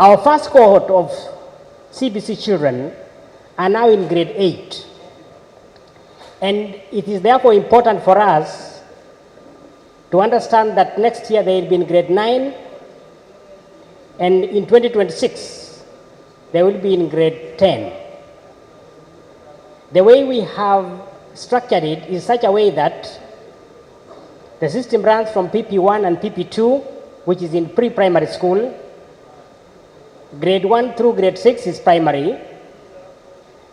Our first cohort of CBC children are now in grade 8. And it is therefore important for us to understand that next year they will be in grade 9, and in 2026 they will be in grade 10. The way we have structured it is such a way that the system runs from PP1 and PP2, which is in pre-primary school. Grade 1 through grade 6 is primary,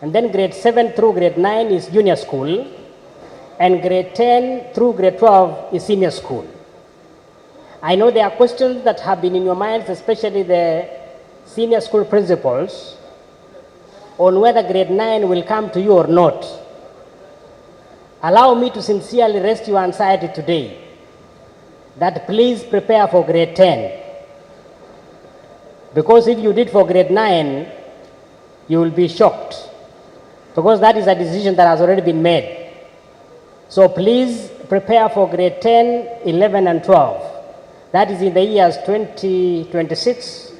and then grade 7 through grade 9 is junior school, and grade 10 through grade 12 is senior school. I know there are questions that have been in your minds, especially the senior school principals, on whether grade 9 will come to you or not. Allow me to sincerely rest your anxiety today that please prepare for grade 10. Because if you did for grade 9, you will be shocked, because that is a decision that has already been made. So please prepare for grade 10, 11, and 12. That is in the years 2026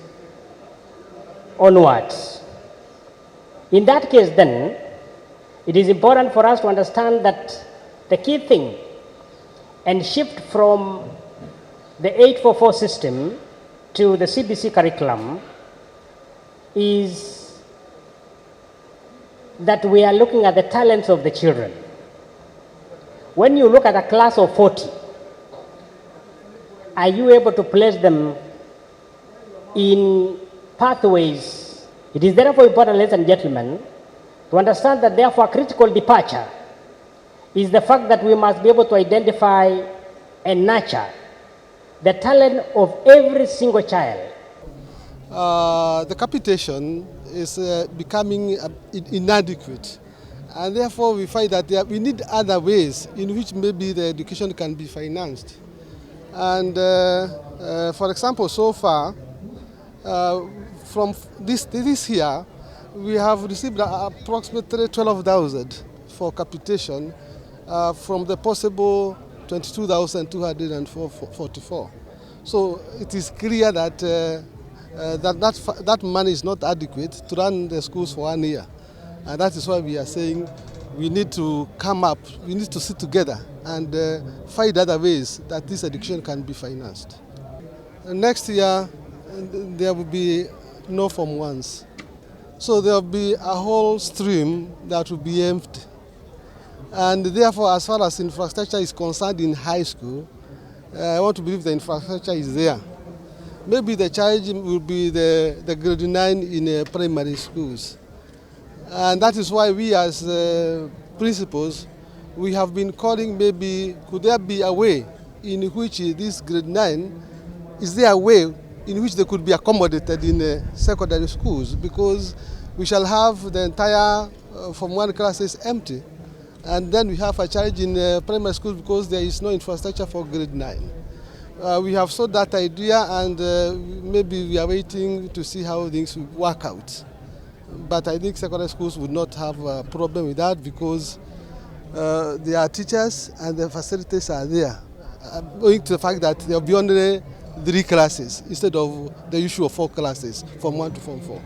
onwards. In that case then, it is important for us to understand that the key thing and shift from the 844 system to the CBC curriculum is that we are looking at the talents of the children. When you look at a class of 40, are you able to place them in pathways? It is therefore important, ladies and gentlemen, to understand that therefore a critical departure is the fact that we must be able to identify and nurture the talent of every single child. The capitation is becoming inadequate, and therefore we find that we need other ways in which maybe the education can be financed. And for example, so far, from this year, we have received approximately 12,000 for capitation from the possible 22,244. So it is clear that that money is not adequate to run the schools for 1 year. And that is why we are saying we need to come up, we need to sit together and find other ways that this education can be financed. Next year, there will be no Form 1s. So there will be a whole stream that will be empty. And therefore, as far as infrastructure is concerned in high school, I want to believe the infrastructure is there. Maybe the charge will be the grade 9 in primary schools. And that is why we as principals, we have been calling maybe, could there be a way in which this grade 9, is there a way in which they could be accommodated in secondary schools? Because we shall have the entire Form 1 classes empty. And then we have a charge in primary school because there is no infrastructure for grade 9. We have sought that idea, and maybe we are waiting to see how things will work out. But I think secondary schools would not have a problem with that because there are teachers and the facilities are there, owing to the fact that there will be only 3 classes instead of the usual 4 classes from 1 to Form 4.